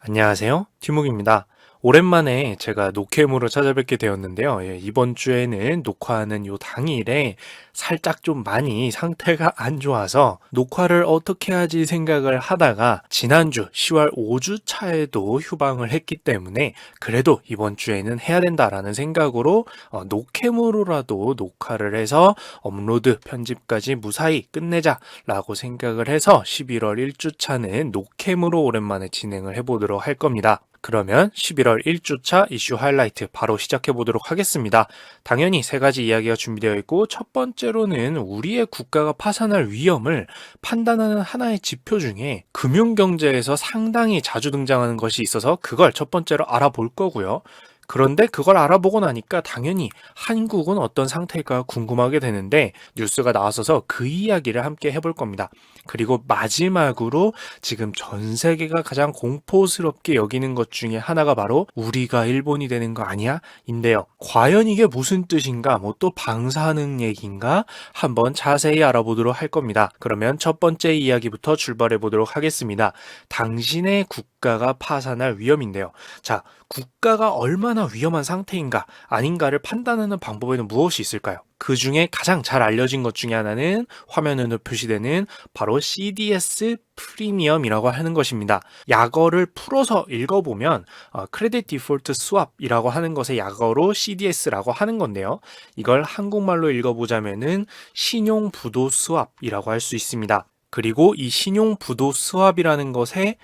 안녕하세요. 티묵입니다. 오랜만에 제가 노캠으로 찾아뵙게 되었는데요. 이번 주에는 녹화하는 요 당일에 살짝 좀 많이 상태가 안 좋아서 녹화를 어떻게 하지 생각을 하다가 지난주 10월 5주 차에도 휴방을 했기 때문에 그래도 이번 주에는 해야 된다라는 생각으로 노캠으로라도 녹화를 해서 업로드 편집까지 무사히 끝내자라고 생각을 해서 11월 1주 차는 노캠으로 오랜만에 진행을 해보도록 할 겁니다. 그러면 11월 1주차 이슈 하이라이트 바로 시작해 보도록 하겠습니다. 당연히 세 가지 이야기가 준비되어 있고 첫 번째로는 우리의 국가가 파산할 위험을 판단하는 하나의 지표 중에 금융경제에서 상당히 자주 등장하는 것이 있어서 그걸 첫 번째로 알아볼 거고요. 그런데 그걸 알아보고 나니까 당연히 한국은 어떤 상태일까 궁금하게 되는데 뉴스가 나와서서 그 이야기를 함께 해볼 겁니다. 그리고 마지막으로 지금 전 세계가 가장 공포스럽게 여기는 것 중에 하나가 바로 우리가 일본이 되는 거 아니야? 인데요. 과연 이게 무슨 뜻인가? 뭐 또 방사능 얘기인가? 한번 자세히 알아보도록 할 겁니다. 그러면 첫 번째 이야기부터 출발해 보도록 하겠습니다. 당신의 국가가 파산할 위험인데요. 자, 국가가 얼마나 위험한 상태인가 아닌가를 판단하는 방법에는 무엇이 있을까요? 그 중에 가장 잘 알려진 것 중에 하나는 화면으로 표시되는 바로 CDS 프리미엄이라고 하는 것입니다. 약어를 풀어서 읽어보면 크레딧 디폴트 스왑이라고 하는 것의 약어로 CDS라고 하는 건데요. 이걸 한국말로 읽어보자면은 신용부도 스왑이라고 할 수 있습니다. 그리고 이 신용부도 스왑이라는 것의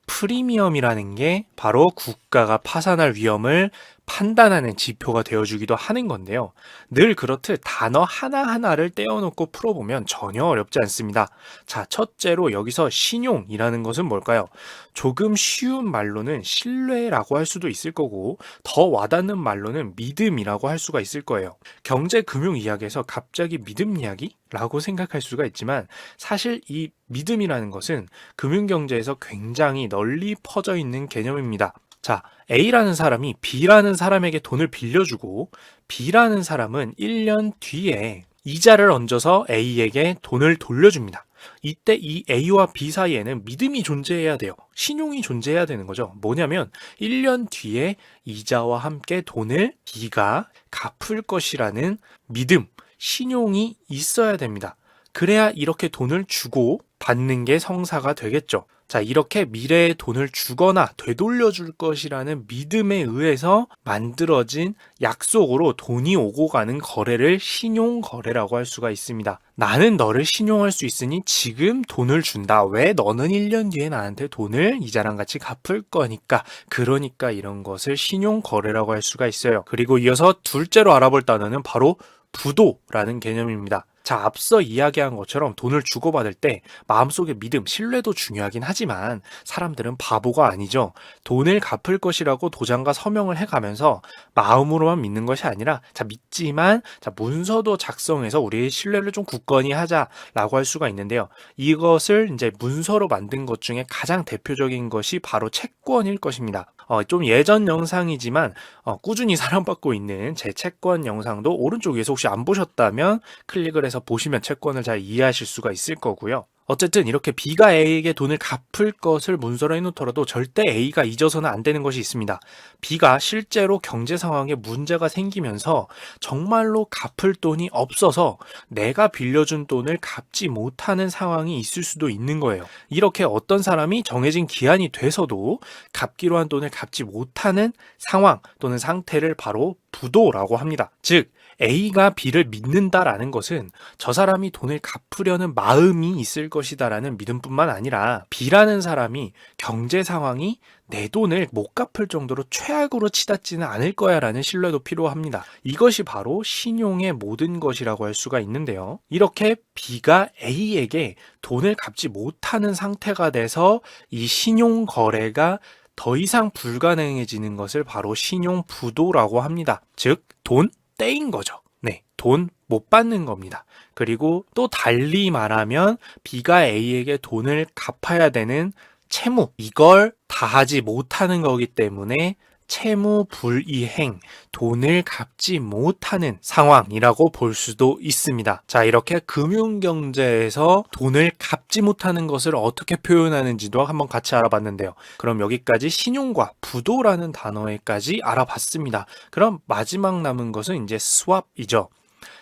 프리미엄이라는 게 바로 국가가 파산할 위험을 판단하는 지표가 되어주기도 하는 건데요. 늘 그렇듯 단어 하나하나를 떼어놓고 풀어보면 전혀 어렵지 않습니다. 자, 첫째로 여기서 신용이라는 것은 뭘까요? 조금 쉬운 말로는 신뢰라고 할 수도 있을 거고 더 와닿는 말로는 믿음이라고 할 수가 있을 거예요. 경제 금융 이야기에서 갑자기 믿음 이야기? 라고 생각할 수가 있지만 사실 이 믿음이라는 것은 금융경제에서 굉장히 널리 퍼져 있는 개념입니다. 자, A라는 사람이 B라는 사람에게 돈을 빌려주고 B라는 사람은 1년 뒤에 이자를 얹어서 A에게 돈을 돌려줍니다. 이때 이 A와 B 사이에는 믿음이 존재해야 돼요. 신용이 존재해야 되는 거죠. 뭐냐면 1년 뒤에 이자와 함께 돈을 B가 갚을 것이라는 믿음, 신용이 있어야 됩니다. 그래야 이렇게 돈을 주고 받는 게 성사가 되겠죠. 자, 이렇게 미래에 돈을 주거나 되돌려 줄 것이라는 믿음에 의해서 만들어진 약속으로 돈이 오고 가는 거래를 신용거래라고 할 수가 있습니다. 나는 너를 신용할 수 있으니 지금 돈을 준다. 왜? 너는 1년 뒤에 나한테 돈을 이자랑 같이 갚을 거니까. 그러니까 이런 것을 신용거래라고 할 수가 있어요. 그리고 이어서 둘째로 알아볼 단어는 바로 부도라는 개념입니다. 자, 앞서 이야기한 것처럼 돈을 주고받을 때 마음속의 믿음, 신뢰도 중요하긴 하지만 사람들은 바보가 아니죠. 돈을 갚을 것이라고 도장과 서명을 해가면서 마음으로만 믿는 것이 아니라 믿지만 문서도 작성해서 우리의 신뢰를 좀 굳건히 하자라고 할 수가 있는데요. 이것을 이제 문서로 만든 것 중에 가장 대표적인 것이 바로 채권일 것입니다. 좀 예전 영상이지만 꾸준히 사랑받고 있는 제 채권 영상도 오른쪽 위에서 혹시 안 보셨다면 클릭을 해서 보시면 채권을 잘 이해하실 수가 있을 거고요. 어쨌든 이렇게 B가 A에게 돈을 갚을 것을 문서로 해놓더라도 절대 A가 잊어서는 안 되는 것이 있습니다. B가 실제로 경제 상황에 문제가 생기면서 정말로 갚을 돈이 없어서 내가 빌려준 돈을 갚지 못하는 상황이 있을 수도 있는 거예요. 이렇게 어떤 사람이 정해진 기한이 돼서도 갚기로 한 돈을 갚지 못하는 상황 또는 상태를 바로 부도라고 합니다. 즉 A가 B를 믿는다라는 것은 저 사람이 돈을 갚으려는 마음이 있을 것이다라는 믿음뿐만 아니라 B라는 사람이 경제 상황이 내 돈을 못 갚을 정도로 최악으로 치닫지는 않을 거야라는 신뢰도 필요합니다. 이것이 바로 신용의 모든 것이라고 할 수가 있는데요. 이렇게 B가 A에게 돈을 갚지 못하는 상태가 돼서 이 신용 거래가 더 이상 불가능해지는 것을 바로 신용부도라고 합니다. 즉, 돈 떼인 거죠. 네, 돈 못 받는 겁니다. 그리고 또 달리 말하면 B가 A에게 돈을 갚아야 되는 채무, 이걸 다 하지 못하는 거기 때문에 채무 불이행, 돈을 갚지 못하는 상황이라고 볼 수도 있습니다. 자, 이렇게 금융경제에서 돈을 갚지 못하는 것을 어떻게 표현하는지도 한번 같이 알아봤는데요. 그럼 여기까지 신용과 부도라는 단어에까지 알아봤습니다. 그럼 마지막 남은 것은 이제 swap이죠.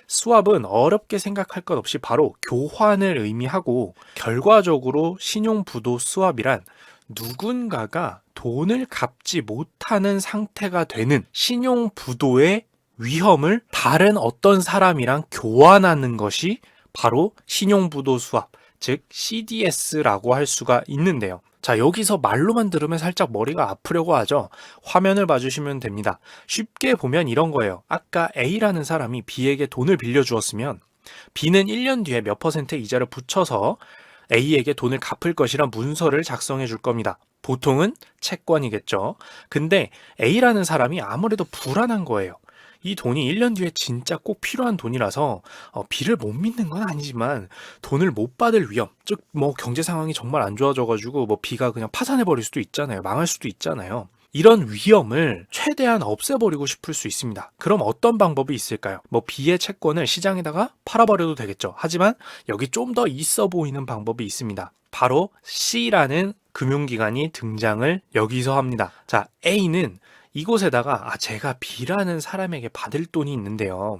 스왑은 어렵게 생각할 것 없이 바로 교환을 의미하고, 결과적으로 신용부도 스왑이란 누군가가 돈을 갚지 못하는 상태가 되는 신용부도의 위험을 다른 어떤 사람이랑 교환하는 것이 바로 신용부도 스왑, 즉 CDS라고 할 수가 있는데요. 자, 여기서 말로만 들으면 살짝 머리가 아프려고 하죠. 화면을 봐주시면 됩니다. 쉽게 보면 이런 거예요. 아까 A라는 사람이 B에게 돈을 빌려주었으면 B는 1년 뒤에 몇 퍼센트 이자를 붙여서 A에게 돈을 갚을 것이란 문서를 작성해 줄 겁니다. 보통은 채권이겠죠. 근데 A라는 사람이 아무래도 불안한 거예요. 이 돈이 1년 뒤에 진짜 꼭 필요한 돈이라서 B를 못 믿는 건 아니지만 돈을 못 받을 위험, 즉 뭐 경제 상황이 정말 안 좋아져가지고 뭐 B가 그냥 파산해버릴 수도 있잖아요. 망할 수도 있잖아요. 이런 위험을 최대한 없애버리고 싶을 수 있습니다. 그럼 어떤 방법이 있을까요? 뭐 B의 채권을 시장에다가 팔아버려도 되겠죠. 하지만 여기 좀 더 있어 보이는 방법이 있습니다. 바로 C라는 금융기관이 등장을 여기서 합니다. 자, A는 이곳에다가 제가 B라는 사람에게 받을 돈이 있는데요.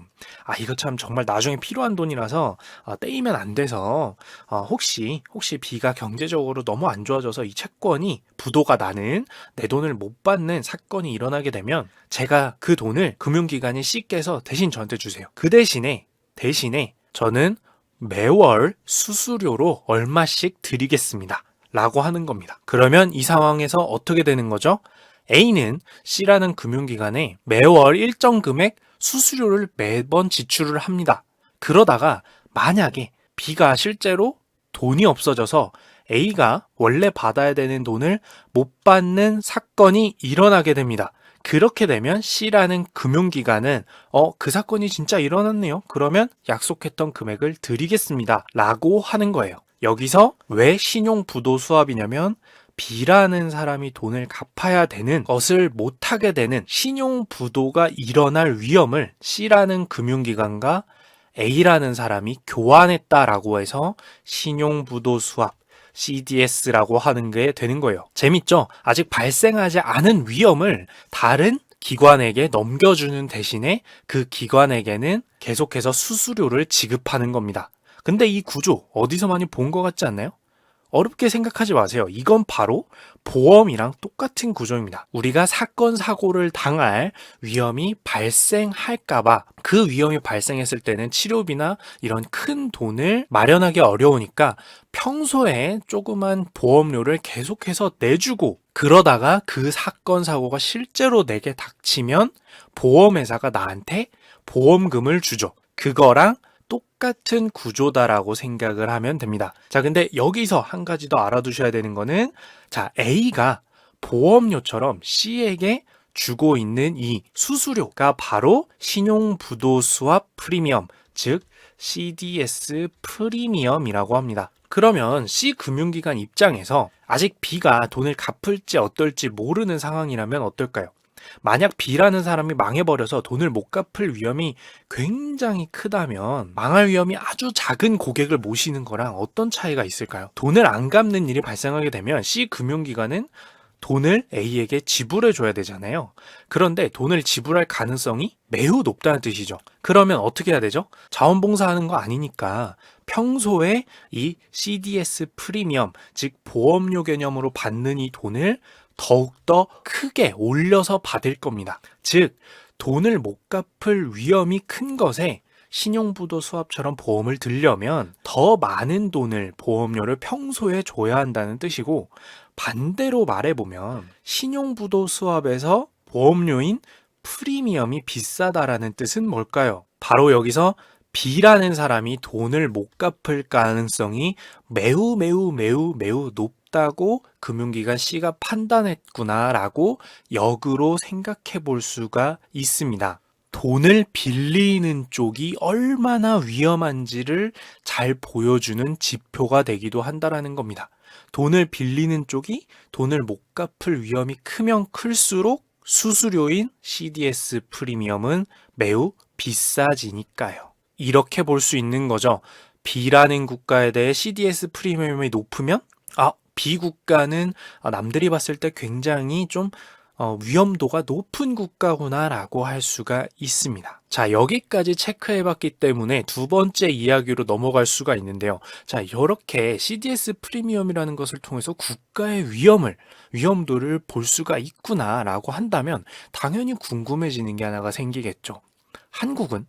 이거 참 정말 나중에 필요한 돈이라서 떼이면 안 돼서 혹시 B가 경제적으로 너무 안 좋아져서 이 채권이 부도가 나는, 내 돈을 못 받는 사건이 일어나게 되면 제가 그 돈을 금융기관인 C께서 대신 저한테 주세요. 그 대신에 저는 매월 수수료로 얼마씩 드리겠습니다. 라고 하는 겁니다. 그러면 이 상황에서 어떻게 되는 거죠? A는 C라는 금융기관에 매월 일정 금액 수수료를 매번 지출을 합니다. 그러다가 만약에 B가 실제로 돈이 없어져서 A가 원래 받아야 되는 돈을 못 받는 사건이 일어나게 됩니다. 그렇게 되면 C라는 금융기관은 그 사건이 진짜 일어났네요. 그러면 약속했던 금액을 드리겠습니다. 라고 하는 거예요. 여기서 왜 신용부도 수합이냐면 B라는 사람이 돈을 갚아야 되는 것을 못하게 되는 신용부도가 일어날 위험을 C라는 금융기관과 A라는 사람이 교환했다라고 해서 신용부도 수합, CDS라고 하는 게 되는 거예요. 재밌죠? 아직 발생하지 않은 위험을 다른 기관에게 넘겨주는 대신에 그 기관에게는 계속해서 수수료를 지급하는 겁니다. 근데 이 구조 어디서 많이 본 것 같지 않나요? 어렵게 생각하지 마세요. 이건 바로 보험이랑 똑같은 구조입니다. 우리가 사건, 사고를 당할 위험이 발생할까봐, 그 위험이 발생했을 때는 치료비나 이런 큰 돈을 마련하기 어려우니까 평소에 조그만 보험료를 계속해서 내주고, 그러다가 그 사건, 사고가 실제로 내게 닥치면 보험회사가 나한테 보험금을 주죠. 그거랑 똑같은 구조다라고 생각을 하면 됩니다. 자, 근데 여기서 한 가지 더 알아두셔야 되는 거는, 자, A가 보험료처럼 C에게 주고 있는 이 수수료가 바로 신용부도수합 프리미엄, 즉 CDS 프리미엄이라고 합니다. 그러면 C 금융기관 입장에서 아직 B가 돈을 갚을지 어떨지 모르는 상황이라면 어떨까요? 만약 B라는 사람이 망해버려서 돈을 못 갚을 위험이 굉장히 크다면 망할 위험이 아주 작은 고객을 모시는 거랑 어떤 차이가 있을까요? 돈을 안 갚는 일이 발생하게 되면 C 금융기관은 돈을 A에게 지불해 줘야 되잖아요. 그런데 돈을 지불할 가능성이 매우 높다는 뜻이죠. 그러면 어떻게 해야 되죠? 자원봉사하는 거 아니니까 평소에 이 CDS 프리미엄, 즉 보험료 개념으로 받는 이 돈을 더욱더 크게 올려서 받을 겁니다. 즉 돈을 못 갚을 위험이 큰 것에 신용부도 수합처럼 보험을 들려면 더 많은 돈을, 보험료를 평소에 줘야 한다는 뜻이고, 반대로 말해보면 신용부도 수합에서 보험료인 프리미엄이 비싸다라는 뜻은 뭘까요? 바로 여기서 B라는 사람이 돈을 못 갚을 가능성이 매우 높다고 금융기관 C가 판단했구나라고 역으로 생각해 볼 수가 있습니다. 돈을 빌리는 쪽이 얼마나 위험한지를 잘 보여주는 지표가 되기도 한다라는 겁니다. 돈을 빌리는 쪽이 돈을 못 갚을 위험이 크면 클수록 수수료인 CDS 프리미엄은 매우 비싸지니까요. 이렇게 볼 수 있는 거죠. B라는 국가에 대해 CDS 프리미엄이 높으면 B 국가는 남들이 봤을 때 굉장히 좀 위험도가 높은 국가구나라고 할 수가 있습니다. 자, 여기까지 체크해봤기 때문에 두 번째 이야기로 넘어갈 수가 있는데요. 자, 이렇게 CDS 프리미엄이라는 것을 통해서 국가의 위험도를 볼 수가 있구나라고 한다면 당연히 궁금해지는 게 하나가 생기겠죠. 한국은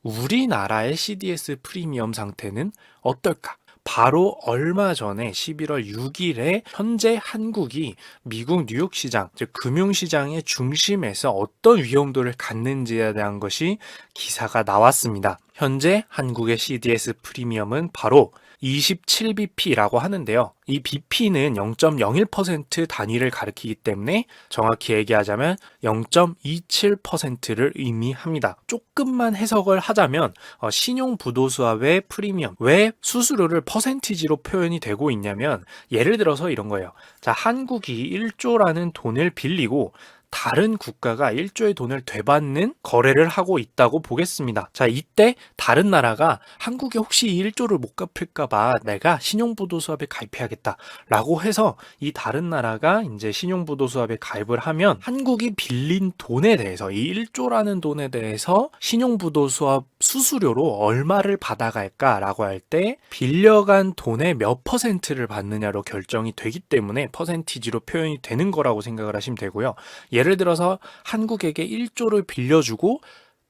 우리나라의 CDS 프리미엄 상태는 어떨까? 바로 얼마 전에 11월 6일에 현재 한국이 미국 뉴욕 시장, 즉 금융시장의 중심에서 어떤 위험도를 갖는지에 대한 것이 기사가 나왔습니다. 현재 한국의 CDS 프리미엄은 바로 27bp라고 하는데요. 이 bp는 0.01% 단위를 가리키기 때문에 정확히 얘기하자면 0.27%를 의미합니다. 조금만 해석을 하자면 신용부도수합의 프리미엄, 왜 수수료를 퍼센티지로 표현이 되고 있냐면 예를 들어서 이런 거예요. 자, 한국이 1조라는 돈을 빌리고 다른 국가가 1조의 돈을 되받는 거래를 하고 있다고 보겠습니다. 자, 이때 다른 나라가 한국에 혹시 이 1조를 못 갚을까봐 내가 신용부도수합에 가입해야겠다 라고 해서 이 다른 나라가 이제 신용부도수합에 가입을 하면 한국이 빌린 돈에 대해서 이 1조라는 돈에 대해서 신용부도수합 수수료로 얼마를 받아갈까라고 할 때 빌려간 돈의 몇 퍼센트를 받느냐로 결정이 되기 때문에 퍼센티지로 표현이 되는 거라고 생각을 하시면 되고요. 예를 들어서 한국에게 1조를 빌려주고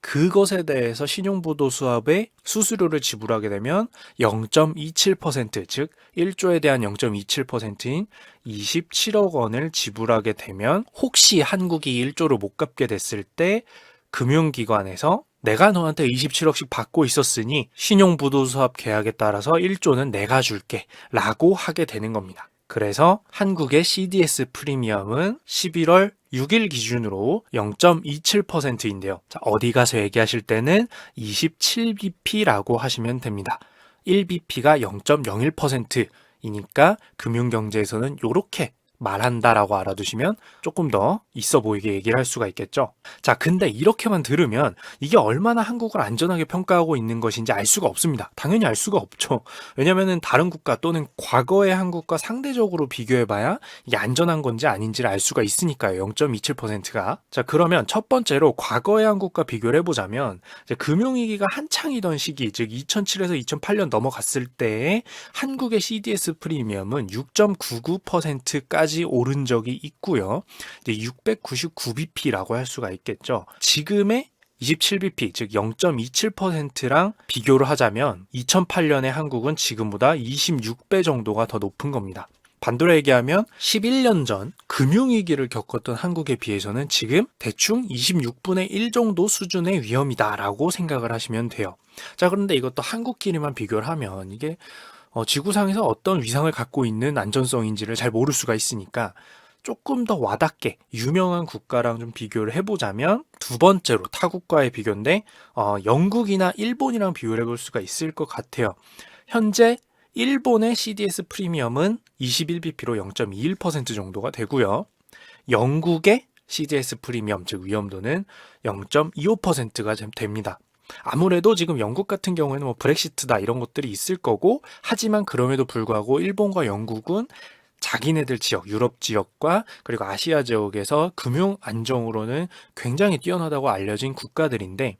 그것에 대해서 신용부도수합의 수수료를 지불하게 되면 0.27%, 즉 1조에 대한 0.27%인 27억 원을 지불하게 되면 혹시 한국이 1조를 못 갚게 됐을 때 금융기관에서 내가 너한테 27억씩 받고 있었으니 신용부도수합 계약에 따라서 1조는 내가 줄게 라고 하게 되는 겁니다. 그래서 한국의 CDS 프리미엄은 11월 6일 기준으로 0.27%인데요. 자, 어디 가서 얘기하실 때는 27bp라고 하시면 됩니다. 1bp가 0.01%이니까 금융경제에서는 이렇게 말한다라고 알아두시면 조금 더 있어 보이게 얘기를 할 수가 있겠죠. 자, 근데 이렇게만 들으면 이게 얼마나 한국을 안전하게 평가하고 있는 것인지 알 수가 없습니다. 당연히 알 수가 없죠. 왜냐면은 다른 국가 또는 과거의 한국과 상대적으로 비교해봐야 이게 안전한 건지 아닌지를 알 수가 있으니까요. 0.27%가. 자, 그러면 첫 번째로 과거의 한국과 비교를 해보자면 이제 금융위기가 한창이던 시기, 즉 2007에서 2008년 넘어갔을 때 한국의 CDS 프리미엄은 6.99%까지 오른 적이 있고요. 이제 699bp라고 할 수가 있겠죠. 지금의 27bp, 즉 0.27%랑 비교를 하자면 2008년의 한국은 지금보다 26배 정도가 더 높은 겁니다. 반대로 얘기하면 11년 전 금융위기를 겪었던 한국에 비해서는 지금 대충 26분의 1 정도 수준의 위험이다라고 생각을 하시면 돼요. 자, 그런데 이것도 한국끼리만 비교를 하면 이게 지구상에서 어떤 위상을 갖고 있는 안전성인지를 잘 모를 수가 있으니까 조금 더 와닿게 유명한 국가랑 좀 비교를 해보자면 두 번째로 타국과의 비교인데 영국이나 일본이랑 비교를 해볼 수가 있을 것 같아요. 현재 일본의 CDS 프리미엄은 21bp로 0.21% 정도가 되고요. 영국의 CDS 프리미엄, 즉 위험도는 0.25%가 됩니다. 아무래도 지금 영국 같은 경우에는 브렉시트다 이런 것들이 있을 거고, 하지만 그럼에도 불구하고 일본과 영국은 자기네들 지역, 유럽 지역과 그리고 아시아 지역에서 금융 안정으로는 굉장히 뛰어나다고 알려진 국가들인데,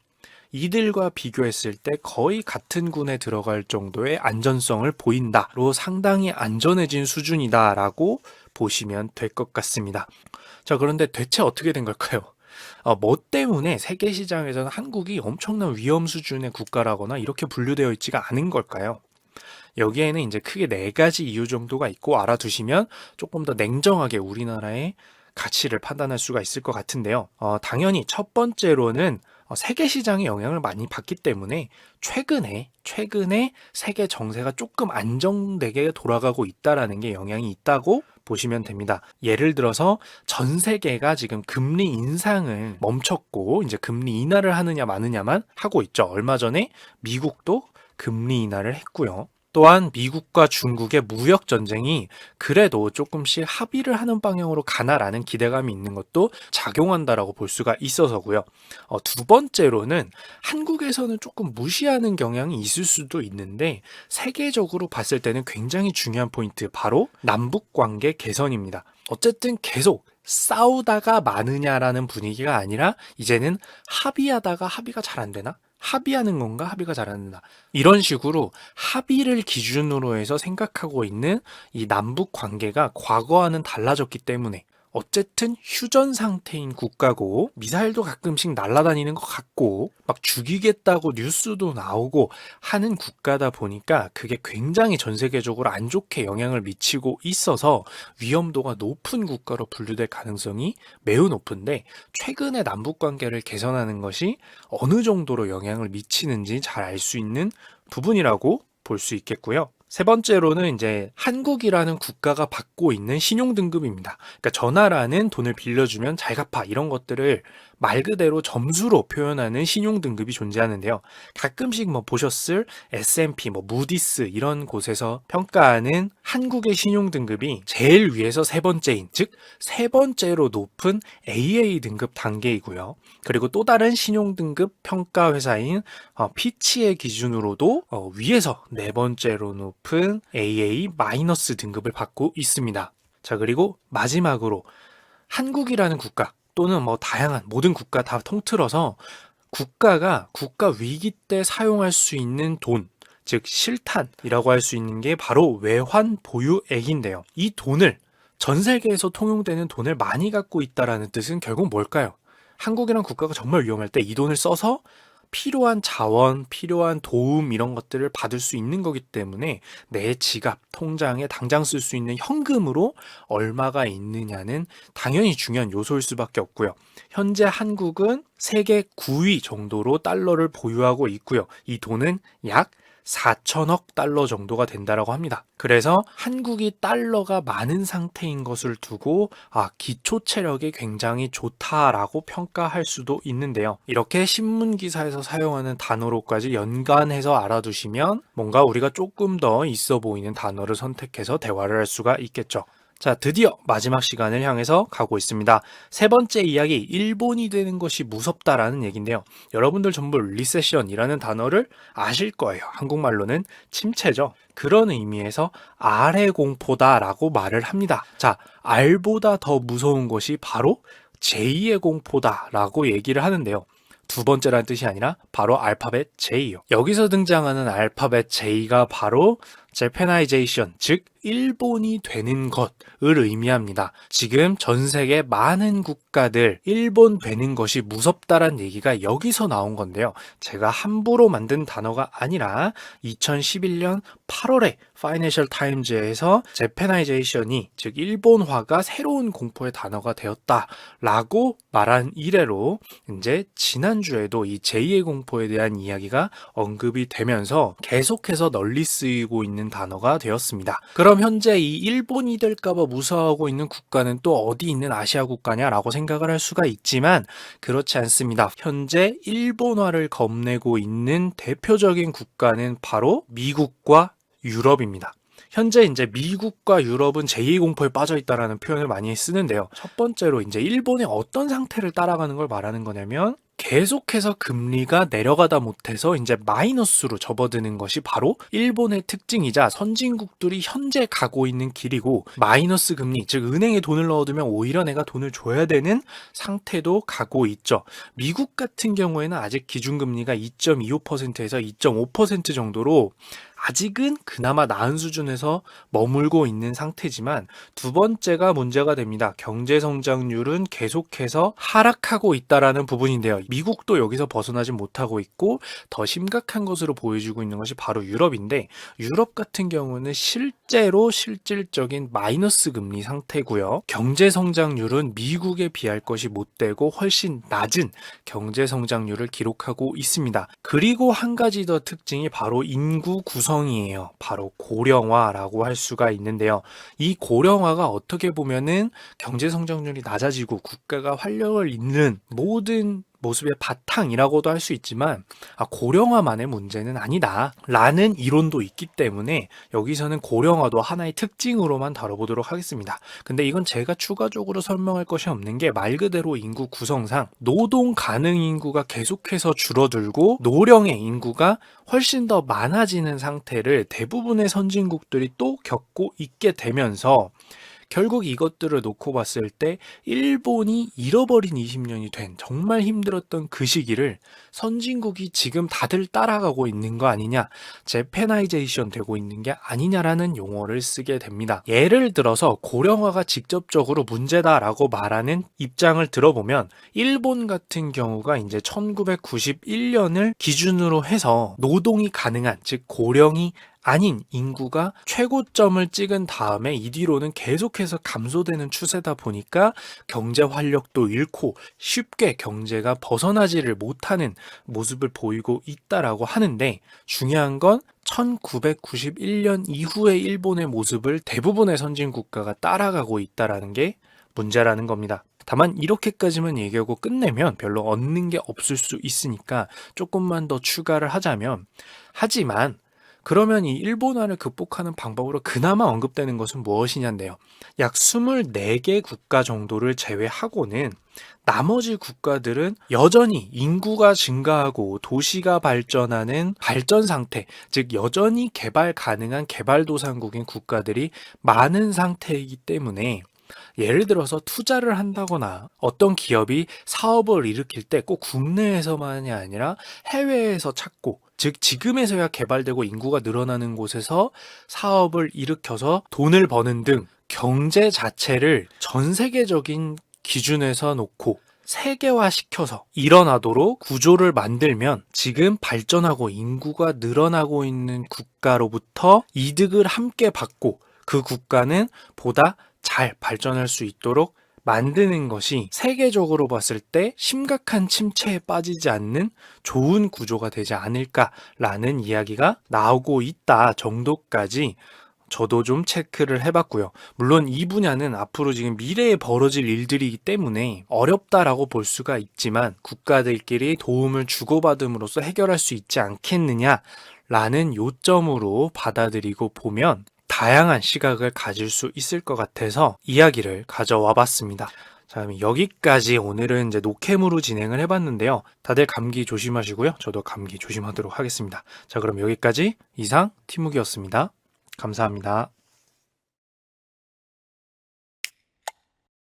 이들과 비교했을 때 거의 같은 군에 들어갈 정도의 안전성을 보인다로 상당히 안전해진 수준이다라고 보시면 될 것 같습니다. 자, 그런데 대체 어떻게 된 걸까요? 뭐 때문에 세계 시장에서는 한국이 엄청난 위험 수준의 국가라거나 이렇게 분류되어 있지가 않은 걸까요? 여기에는 이제 크게 4가지 이유 정도가 있고, 알아두시면 조금 더 냉정하게 우리나라의 가치를 판단할 수가 있을 것 같은데요. 당연히 첫 번째로는 세계 시장의 영향을 많이 받기 때문에 최근에 세계 정세가 조금 안정되게 돌아가고 있다라는 게 영향이 있다고 보시면 됩니다. 예를 들어서 전 세계가 지금 금리 인상을 멈췄고 이제 금리 인하를 하느냐 마느냐만 하고 있죠. 얼마 전에 미국도 금리 인하를 했고요. 또한 미국과 중국의 무역 전쟁이 그래도 조금씩 합의를 하는 방향으로 가나라는 기대감이 있는 것도 작용한다라고 볼 수가 있어서고요. 두 번째로는 한국에서는 조금 무시하는 경향이 있을 수도 있는데 세계적으로 봤을 때는 굉장히 중요한 포인트, 바로 남북 관계 개선입니다. 어쨌든 계속 싸우다가 마느냐라는 분위기가 아니라 이제는 합의하다가 합의가 잘 안 되나? 합의하는 건가? 합의가 잘 안 된다. 이런 식으로 합의를 기준으로 해서 생각하고 있는 이 남북 관계가 과거와는 달라졌기 때문에 어쨌든 휴전 상태인 국가고 미사일도 가끔씩 날아다니는 것 같고 막 죽이겠다고 뉴스도 나오고 하는 국가다 보니까 그게 굉장히 전 세계적으로 안 좋게 영향을 미치고 있어서 위험도가 높은 국가로 분류될 가능성이 매우 높은데, 최근에 남북 관계를 개선하는 것이 어느 정도로 영향을 미치는지 잘 알 수 있는 부분이라고 볼 수 있겠고요. 세 번째로는 이제 한국이라는 국가가 받고 있는 신용 등급입니다. 그러니까 저 나라는 돈을 빌려주면 잘 갚아, 이런 것들을 말 그대로 점수로 표현하는 신용 등급이 존재하는데요. 가끔씩 뭐 보셨을 S&P, 뭐 무디스 이런 곳에서 평가하는 한국의 신용 등급이 제일 위에서 세 번째인, 즉 세 번째로 높은 AA 등급 단계이고요. 그리고 또 다른 신용 등급 평가 회사인 피치의 기준으로도 위에서 네 번째로 높은 AA 마이너스 등급을 받고 있습니다. 자, 그리고 마지막으로 한국이라는 국가 또는 뭐 다양한 모든 국가 다 통틀어서 국가가 국가 위기 때 사용할 수 있는 돈, 즉 실탄이라고 할 수 있는 게 바로 외환 보유액인데요. 이 돈을, 전 세계에서 통용되는 돈을 많이 갖고 있다라는 뜻은 결국 뭘까요? 한국이란 국가가 정말 위험할 때 이 돈을 써서 필요한 자원, 필요한 도움 이런 것들을 받을 수 있는 거기 때문에 내 지갑, 통장에 당장 쓸 수 있는 현금으로 얼마가 있느냐는 당연히 중요한 요소일 수밖에 없고요. 현재 한국은 세계 9위 정도로 달러를 보유하고 있고요. 이 돈은 약 4천억 달러 정도가 된다라고 합니다. 그래서 한국이 달러가 많은 상태인 것을 두고 기초 체력이 굉장히 좋다라고 평가할 수도 있는데요. 이렇게 신문 기사에서 사용하는 단어로까지 연관해서 알아두시면 뭔가 우리가 조금 더 있어 보이는 단어를 선택해서 대화를 할 수가 있겠죠. 자, 드디어 마지막 시간을 향해서 가고 있습니다. 세 번째 이야기, 일본이 되는 것이 무섭다라는 얘기인데요. 여러분들 전부 리세션이라는 단어를 아실 거예요. 한국말로는 침체죠. 그런 의미에서 R의 공포다라고 말을 합니다. 자, R보다 더 무서운 것이 바로 J의 공포다라고 얘기를 하는데요. 두 번째라는 뜻이 아니라 바로 알파벳 J요. 여기서 등장하는 알파벳 J가 바로 제페나이제이션, 즉 일본이 되는 것을 의미합니다. 지금 전 세계 많은 국가들 일본 되는 것이 무섭다란 얘기가 여기서 나온 건데요. 제가 함부로 만든 단어가 아니라 2011년 8월에 파이낸셜 타임즈에서 제페나이제이션이, 즉 일본화가 새로운 공포의 단어가 되었다라고 말한 이래로 이제 지난주에도 이 제2의 공포에 대한 이야기가 언급이 되면서 계속해서 널리 쓰이고 있는 단어가 되었습니다. 그럼 현재 이 일본이 될까봐 무서워하고 있는 국가는 또 어디 있는 아시아 국가냐라고 생각을 할 수가 있지만 그렇지 않습니다. 현재 일본화를 겁내고 있는 대표적인 국가는 바로 미국과 유럽입니다. 현재 이제 미국과 유럽은 제2의 공포에 빠져 있다라는 표현을 많이 쓰는데요. 첫 번째로 이제 일본의 어떤 상태를 따라가는 걸 말하는 거냐면 계속해서 금리가 내려가다 못해서 이제 마이너스로 접어드는 것이 바로 일본의 특징이자 선진국들이 현재 가고 있는 길이고, 마이너스 금리, 즉 은행에 돈을 넣어두면 오히려 내가 돈을 줘야 되는 상태도 가고 있죠. 미국 같은 경우에는 아직 기준금리가 2.25%에서 2.5% 정도로 아직은 그나마 나은 수준에서 머물고 있는 상태지만 두 번째가 문제가 됩니다. 경제 성장률은 계속해서 하락하고 있다라는 부분인데요. 미국도 여기서 벗어나지 못하고 있고 더 심각한 것으로 보여지고 있는 것이 바로 유럽인데, 유럽 같은 경우는 실제로 실질적인 마이너스 금리 상태고요. 경제 성장률은 미국에 비할 것이 못되고 훨씬 낮은 경제 성장률을 기록하고 있습니다. 그리고 한 가지 더 특징이 바로 인구 구성이에요. 바로 고령화라고 할 수가 있는데요. 이 고령화가 어떻게 보면은 경제 성장률이 낮아지고 국가가 활력을 잃는 모든 모습의 바탕이라고도 할 수 있지만 고령화만의 문제는 아니다 라는 이론도 있기 때문에 여기서는 고령화도 하나의 특징으로만 다뤄보도록 하겠습니다. 근데 이건 제가 추가적으로 설명할 것이 없는 게 말 그대로 인구 구성상 노동 가능 인구가 계속해서 줄어들고 노령의 인구가 훨씬 더 많아지는 상태를 대부분의 선진국들이 또 겪고 있게 되면서 결국 이것들을 놓고 봤을 때 일본이 잃어버린 20년이 된 정말 힘들었던 그 시기를 선진국이 지금 다들 따라가고 있는 거 아니냐, 재패나이제이션 되고 있는 게 아니냐라는 용어를 쓰게 됩니다. 예를 들어서 고령화가 직접적으로 문제다라고 말하는 입장을 들어보면 일본 같은 경우가 이제 1991년을 기준으로 해서 노동이 가능한, 즉 고령이 아닌 인구가 최고점을 찍은 다음에 이 뒤로는 계속해서 감소되는 추세다 보니까 경제 활력도 잃고 쉽게 경제가 벗어나지를 못하는 모습을 보이고 있다라고 하는데, 중요한 건 1991년 이후의 일본의 모습을 대부분의 선진 국가가 따라가고 있다라는 게 문제라는 겁니다. 다만 이렇게까지만 얘기하고 끝내면 별로 얻는 게 없을 수 있으니까 조금만 더 추가를 하자면, 하지만 그러면 이 일본화를 극복하는 방법으로 그나마 언급되는 것은 무엇이냐인데요. 약 24개 국가 정도를 제외하고는 나머지 국가들은 여전히 인구가 증가하고 도시가 발전하는 발전 상태, 즉 여전히 개발 가능한 개발도상국인 국가들이 많은 상태이기 때문에, 예를 들어서 투자를 한다거나 어떤 기업이 사업을 일으킬 때 꼭 국내에서만이 아니라 해외에서 찾고, 즉 지금에서야 개발되고 인구가 늘어나는 곳에서 사업을 일으켜서 돈을 버는 등 경제 자체를 전 세계적인 기준에서 놓고 세계화시켜서 일어나도록 구조를 만들면 지금 발전하고 인구가 늘어나고 있는 국가로부터 이득을 함께 받고 그 국가는 보다 잘 발전할 수 있도록 만드는 것이 세계적으로 봤을 때 심각한 침체에 빠지지 않는 좋은 구조가 되지 않을까라는 이야기가 나오고 있다 정도까지 저도 좀 체크를 해봤고요. 물론 이 분야는 앞으로 지금 미래에 벌어질 일들이기 때문에 어렵다라고 볼 수가 있지만 국가들끼리 도움을 주고받음으로써 해결할 수 있지 않겠느냐라는 요점으로 받아들이고 보면 다양한 시각을 가질 수 있을 것 같아서 이야기를 가져와 봤습니다. 자, 그럼 여기까지 오늘은 이제 노캠으로 진행을 해봤는데요. 다들 감기 조심하시고요. 저도 감기 조심하도록 하겠습니다. 자, 그럼 여기까지 이상 티묵이었습니다. 감사합니다.